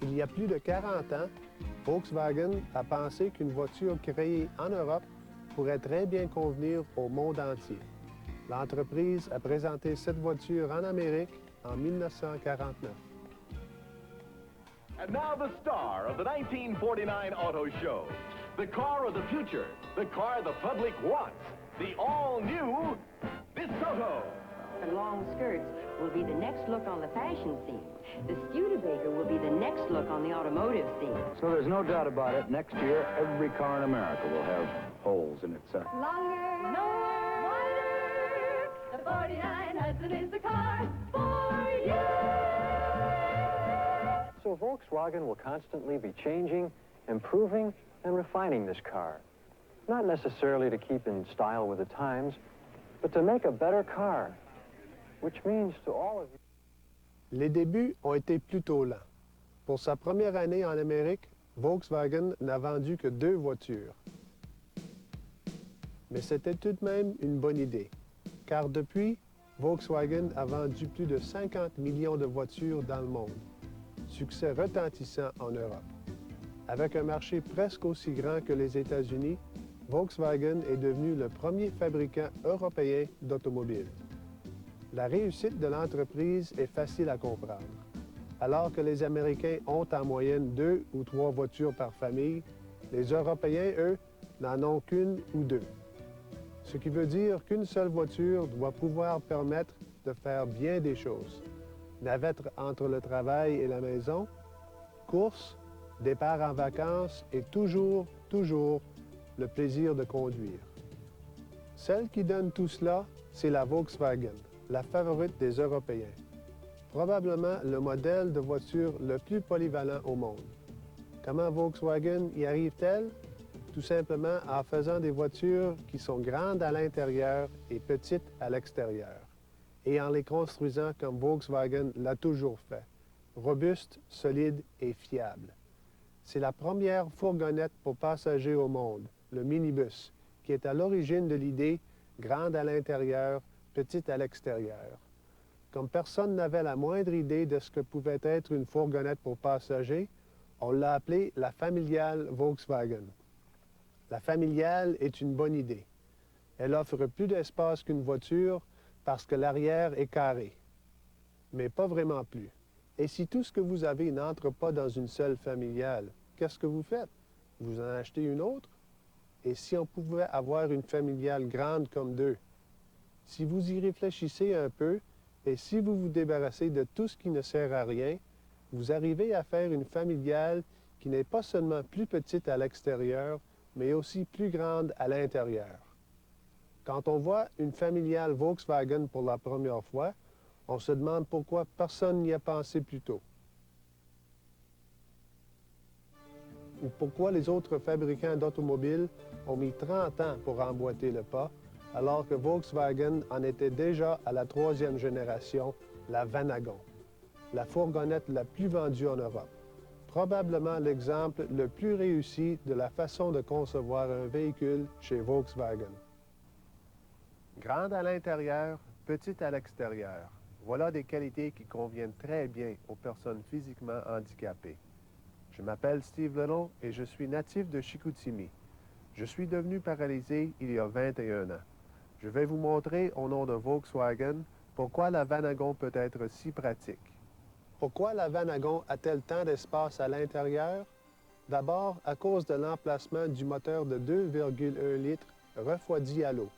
Il y a plus de 40 ans, Volkswagen a pensé qu'une voiture créée en Europe pourrait très bien convenir au monde entier. L'entreprise a présenté cette voiture en Amérique en 1949. And now the star of the 1949 Auto Show, the car of the future, the car the public wants, the all-new DeSoto. The long skirts will be the next look on the fashion scene. The Studebaker will be the next look on the automotive scene. So there's no doubt about it, next year every car in America will have holes in its Longer, lower, wider. The 49 Hudson is the car for you. So Volkswagen will constantly be changing, improving, and refining this car. Not necessarily to keep in style with the times, but to make a better car, which means to all of you. Les débuts ont été plutôt lents. Pour sa première année en Amérique, Volkswagen n'a vendu que 2 voitures. Mais c'était tout de même une bonne idée, car depuis, Volkswagen a vendu plus de 50 millions de voitures dans le monde. Succès retentissant en Europe. Avec un marché presque aussi grand que les États-Unis, Volkswagen est devenu le premier fabricant européen d'automobiles. La réussite de l'entreprise est facile à comprendre. Alors que les Américains ont en moyenne 2 ou 3 voitures par famille, les Européens, eux, n'en ont qu'une ou 2. Ce qui veut dire qu'une seule voiture doit pouvoir permettre de faire bien des choses. Navette entre le travail et la maison, courses, départ en vacances et toujours le plaisir de conduire. Celle qui donne tout cela, c'est la Volkswagen, la favorite des Européens. Probablement le modèle de voiture le plus polyvalent au monde. Comment Volkswagen y arrive-t-elle? Tout simplement en faisant des voitures qui sont grandes à l'intérieur et petites à l'extérieur, et en les construisant comme Volkswagen l'a toujours fait, robuste, solide et fiable. C'est la première fourgonnette pour passagers au monde, le minibus, qui est à l'origine de l'idée grande à l'intérieur, petite à l'extérieur. Comme personne n'avait la moindre idée de ce que pouvait être une fourgonnette pour passagers, on l'a appelée la familiale Volkswagen. La familiale est une bonne idée. Elle offre plus d'espace qu'une voiture parce que l'arrière est carré. Mais pas vraiment plus. Et si tout ce que vous avez n'entre pas dans une seule familiale, qu'est-ce que vous faites? Vous en achetez une autre? Et si on pouvait avoir une familiale grande comme 2? Si vous y réfléchissez un peu, et si vous vous débarrassez de tout ce qui ne sert à rien, vous arrivez à faire une familiale qui n'est pas seulement plus petite à l'extérieur, mais aussi plus grande à l'intérieur. Quand on voit une familiale Volkswagen pour la première fois, on se demande pourquoi personne n'y a pensé plus tôt. Ou pourquoi les autres fabricants d'automobiles ont mis 30 ans pour emboîter le pas, alors que Volkswagen en était déjà à la 3e génération, la Vanagon, la fourgonnette la plus vendue en Europe. Probablement l'exemple le plus réussi de la façon de concevoir un véhicule chez Volkswagen. Grande à l'intérieur, petite à l'extérieur. Voilà des qualités qui conviennent très bien aux personnes physiquement handicapées. Je m'appelle Steve Little et je suis natif de Chicoutimi. Je suis devenu paralysé il y a 21 ans. Je vais vous montrer, au nom de Volkswagen, pourquoi la Vanagon peut être si pratique. Pourquoi la Vanagon a-t-elle tant d'espace à l'intérieur? D'abord, à cause de l'emplacement du moteur de 2,1 litres refroidi à l'eau.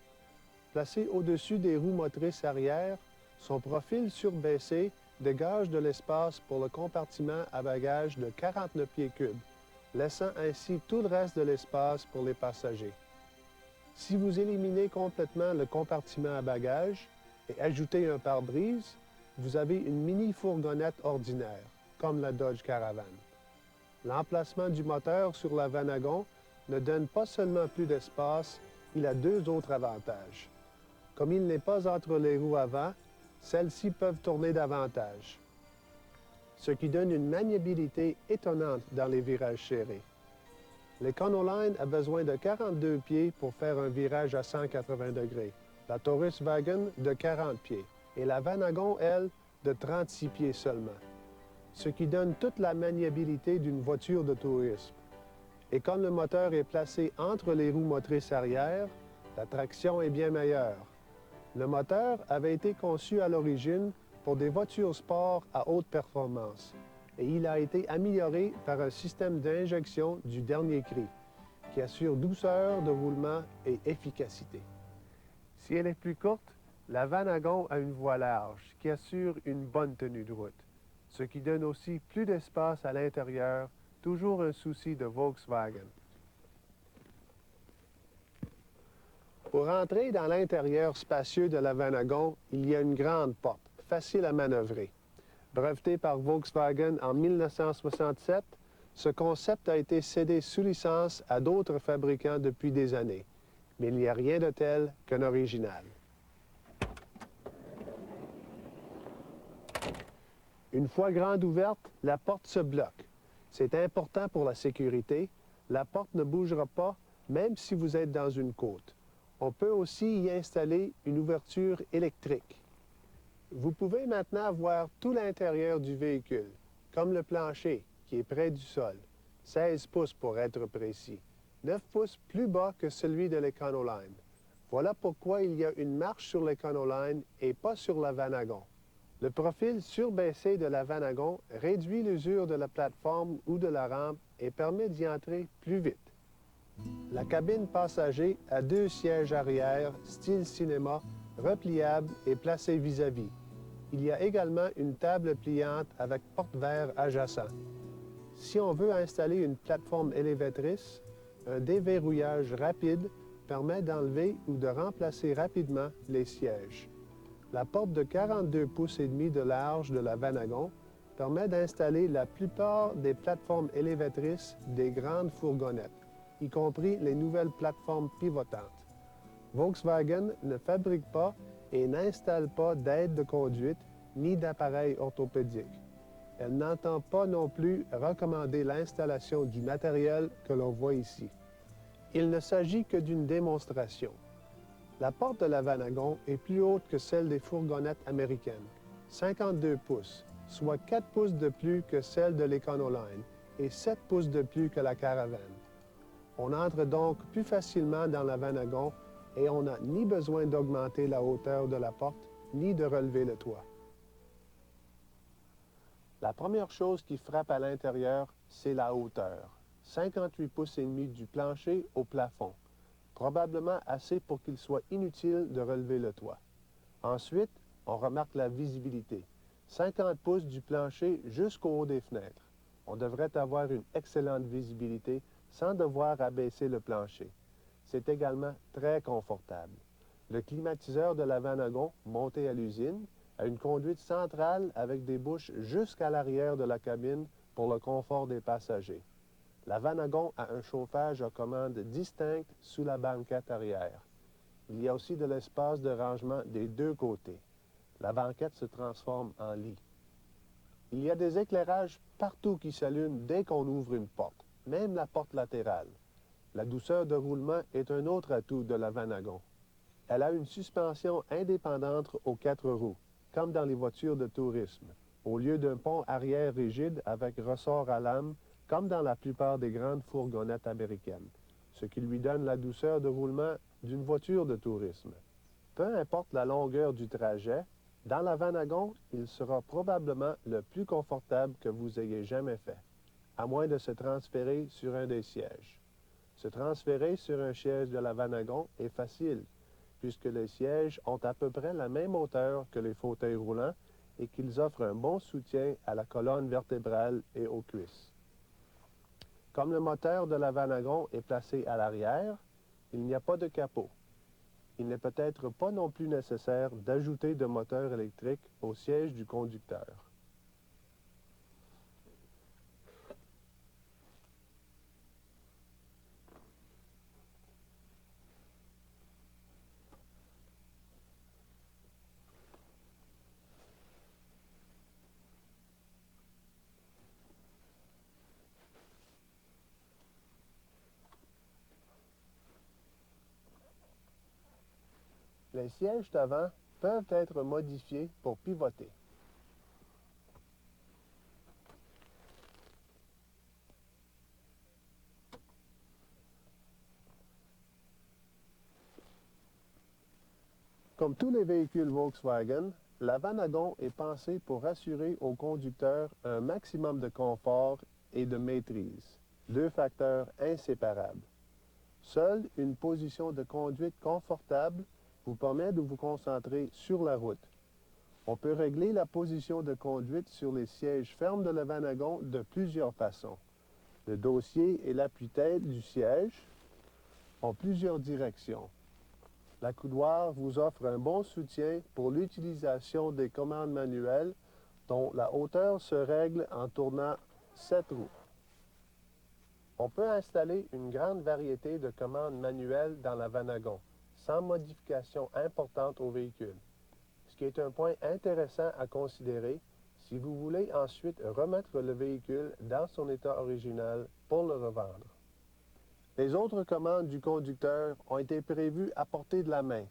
Placé au-dessus des roues motrices arrière, son profil surbaissé dégage de l'espace pour le compartiment à bagages de 49 pieds cubes, laissant ainsi tout le reste de l'espace pour les passagers. Si vous éliminez complètement le compartiment à bagages et ajoutez un pare-brise, vous avez une mini-fourgonnette ordinaire, comme la Dodge Caravan. L'emplacement du moteur sur la Vanagon ne donne pas seulement plus d'espace, il a 2 autres avantages. Comme il n'est pas entre les roues avant, celles-ci peuvent tourner davantage, ce qui donne une maniabilité étonnante dans les virages serrés. L'Econoline a besoin de 42 pieds pour faire un virage à 180 degrés, la Taurus Wagon de 40 pieds et la Vanagon, elle, de 36 pieds seulement. ce qui donne toute la maniabilité d'une voiture de tourisme. Et comme le moteur est placé entre les roues motrices arrière, la traction est bien meilleure. Le moteur avait été conçu à l'origine pour des voitures sport à haute performance et il a été amélioré par un système d'injection du dernier cri qui assure douceur de roulement et efficacité. Si elle est plus courte, la Vanagon a une voie large qui assure une bonne tenue de route, ce qui donne aussi plus d'espace à l'intérieur, toujours un souci de Volkswagen. Pour entrer dans l'intérieur spacieux de la Vanagon, il y a une grande porte, facile à manœuvrer. Breveté par Volkswagen en 1967, ce concept a été cédé sous licence à d'autres fabricants depuis des années, mais il n'y a rien de tel qu'un original. Une fois grande ouverte, la porte se bloque. C'est important pour la sécurité. La porte ne bougera pas, même si vous êtes dans une côte. On peut aussi y installer une ouverture électrique. Vous pouvez maintenant voir tout l'intérieur du véhicule, comme le plancher, qui est près du sol, 16 pouces pour être précis, 9 pouces plus bas que celui de l'Econoline. Voilà pourquoi il y a une marche sur l'Econoline et pas sur la Vanagon. Le profil surbaissé de la Vanagon réduit l'usure de la plateforme ou de la rampe et permet d'y entrer plus vite. La cabine passager a 2 sièges arrière, style cinéma, repliables et placés vis-à-vis. Il y a également une table pliante avec porte-verre adjacent. Si on veut installer une plateforme élévatrice, un déverrouillage rapide permet d'enlever ou de remplacer rapidement les sièges. La porte de 42 pouces et demi de large de la Vanagon permet d'installer la plupart des plateformes élévatrices des grandes fourgonnettes, y compris les nouvelles plateformes pivotantes. Volkswagen ne fabrique pas et n'installe pas d'aide de conduite ni d'appareil orthopédique. Elle n'entend pas non plus recommander l'installation du matériel que l'on voit ici. Il ne s'agit que d'une démonstration. La porte de la Vanagon est plus haute que celle des fourgonnettes américaines, 52 pouces, soit 4 pouces de plus que celle de l'Econoline et 7 pouces de plus que la Caravane. On entre donc plus facilement dans la Vanagon et on n'a ni besoin d'augmenter la hauteur de la porte, ni de relever le toit. La première chose qui frappe à l'intérieur, c'est la hauteur. 58 pouces et demi du plancher au plafond. Probablement assez pour qu'il soit inutile de relever le toit. Ensuite, on remarque la visibilité. 50 pouces du plancher jusqu'au haut des fenêtres. On devrait avoir une excellente visibilité sans devoir abaisser le plancher. C'est également très confortable. Le climatiseur de la Vanagon, monté à l'usine, a une conduite centrale avec des bouches jusqu'à l'arrière de la cabine pour le confort des passagers. La Vanagon a un chauffage à commande distincte sous la banquette arrière. Il y a aussi de l'espace de rangement des deux côtés. La banquette se transforme en lit. Il y a des éclairages partout qui s'allument dès qu'on ouvre une porte, même la porte latérale. La douceur de roulement est un autre atout de la Vanagon. Elle a une suspension indépendante aux 4 roues, comme dans les voitures de tourisme, au lieu d'un pont arrière rigide avec ressort à lame, comme dans la plupart des grandes fourgonnettes américaines, ce qui lui donne la douceur de roulement d'une voiture de tourisme. Peu importe la longueur du trajet, dans la Vanagon, il sera probablement le plus confortable que vous ayez jamais fait, à moins de se transférer sur un des sièges. Se transférer sur un siège de la Vanagon est facile, puisque les sièges ont à peu près la même hauteur que les fauteuils roulants et qu'ils offrent un bon soutien à la colonne vertébrale et aux cuisses. Comme le moteur de la Vanagon est placé à l'arrière, il n'y a pas de capot. Il n'est peut-être pas non plus nécessaire d'ajouter de moteur électrique au siège du conducteur. Les sièges d'avant peuvent être modifiés pour pivoter. Comme tous les véhicules Volkswagen, la Vanagon est pensée pour assurer au conducteur un maximum de confort et de maîtrise, deux facteurs inséparables. Seule une position de conduite confortable vous permet de vous concentrer sur la route. On peut régler la position de conduite sur les sièges fermes de la Vanagon de plusieurs façons. Le dossier et l'appui-tête du siège ont plusieurs directions. La coudoir vous offre un bon soutien pour l'utilisation des commandes manuelles dont la hauteur se règle en tournant 7 roues. On peut installer une grande variété de commandes manuelles dans la Vanagon, sans modification importante au véhicule, ce qui est un point intéressant à considérer si vous voulez ensuite remettre le véhicule dans son état original pour le revendre. Les autres commandes du conducteur ont été prévues à portée de la main.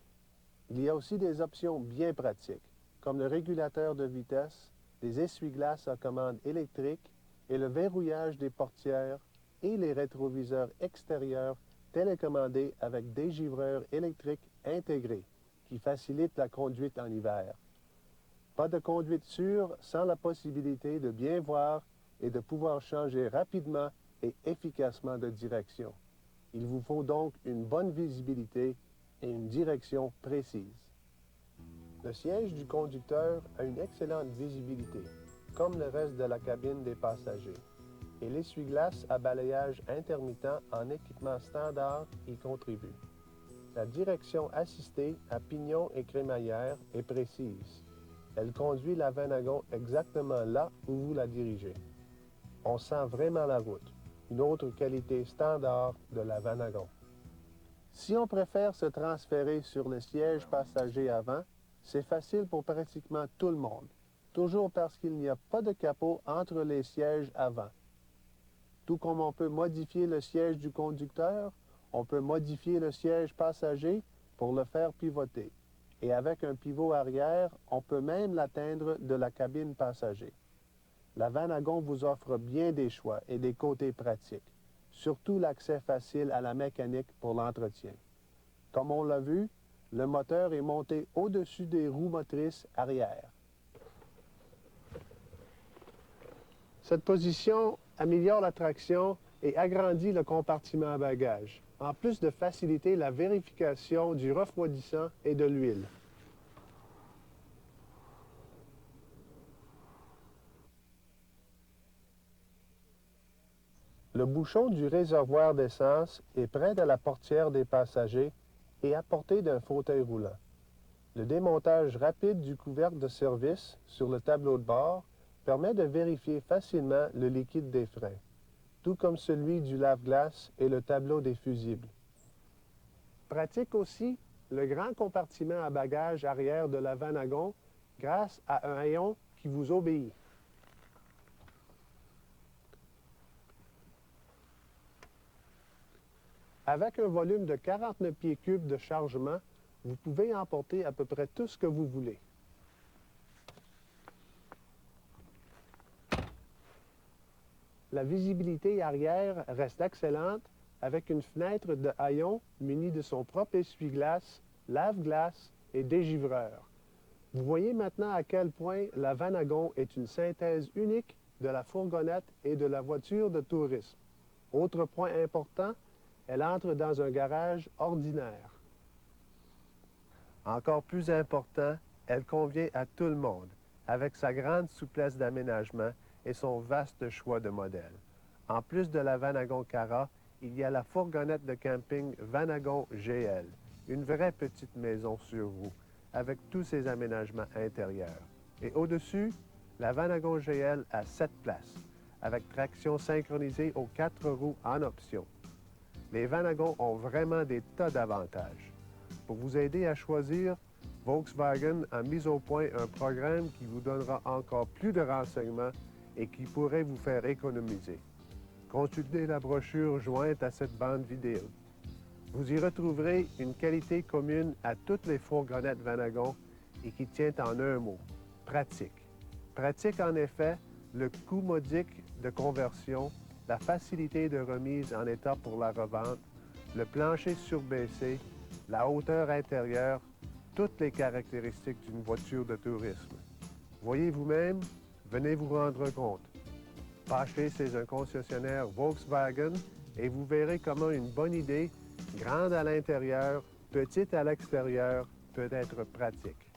Il y a aussi des options bien pratiques, comme le régulateur de vitesse, des essuie-glaces à commande électrique et le verrouillage des portières et les rétroviseurs extérieurs télécommandés avec des givreurs électriques intégrés qui facilitent la conduite en hiver. Pas de conduite sûre sans la possibilité de bien voir et de pouvoir changer rapidement et efficacement de direction. Il vous faut donc une bonne visibilité et une direction précise. Le siège du conducteur a une excellente visibilité, comme le reste de la cabine des passagers, et l'essuie-glace à balayage intermittent en équipement standard y contribue. La direction assistée à pignon et crémaillère est précise. Elle conduit la Vanagon exactement là où vous la dirigez. On sent vraiment la route. Une autre qualité standard de la Vanagon. Si on préfère se transférer sur le siège passager avant, c'est facile pour pratiquement tout le monde, toujours parce qu'il n'y a pas de capot entre les sièges avant. Tout comme on peut modifier le siège du conducteur, on peut modifier le siège passager pour le faire pivoter. Et avec un pivot arrière, on peut même l'atteindre de la cabine passager. La Vanagon vous offre bien des choix et des côtés pratiques, surtout l'accès facile à la mécanique pour l'entretien. Comme on l'a vu, le moteur est monté au-dessus des roues motrices arrière. Cette position améliore la traction et agrandit le compartiment à bagages, en plus de faciliter la vérification du refroidissant et de l'huile. Le bouchon du réservoir d'essence est près de la portière des passagers et à portée d'un fauteuil roulant. Le démontage rapide du couvercle de service sur le tableau de bord permet de vérifier facilement le liquide des freins, tout comme celui du lave-glace et le tableau des fusibles. Pratique aussi le grand compartiment à bagages arrière de la Vanagon grâce à un haillon qui vous obéit. Avec un volume de 49 pieds cubes de chargement, vous pouvez emporter à peu près tout ce que vous voulez. La visibilité arrière reste excellente avec une fenêtre de haillon munie de son propre essuie-glace, lave-glace et dégivreur. Vous voyez maintenant à quel point la Vanagon est une synthèse unique de la fourgonnette et de la voiture de tourisme. Autre point important, elle entre dans un garage ordinaire. Encore plus important, elle convient à tout le monde, avec sa grande souplesse d'aménagement et son vaste choix de modèles. En plus de la Vanagon Cara, il y a la fourgonnette de camping Vanagon GL, une vraie petite maison sur roue, avec tous ses aménagements intérieurs. Et au-dessus, la Vanagon GL a 7 places, avec traction synchronisée aux 4 roues en option. Les Vanagon ont vraiment des tas d'avantages. Pour vous aider à choisir, Volkswagen a mis au point un programme qui vous donnera encore plus de renseignements et qui pourrait vous faire économiser. Consultez la brochure jointe à cette bande vidéo. Vous y retrouverez une qualité commune à toutes les fourgonnettes Vanagon et qui tient en un mot, pratique. Pratique en effet, le coût modique de conversion, la facilité de remise en état pour la revente, le plancher surbaissé, la hauteur intérieure, toutes les caractéristiques d'une voiture de tourisme. Voyez vous-même, venez vous rendre compte. Passez chez un concessionnaire Volkswagen et vous verrez comment une bonne idée, grande à l'intérieur, petite à l'extérieur, peut être pratique.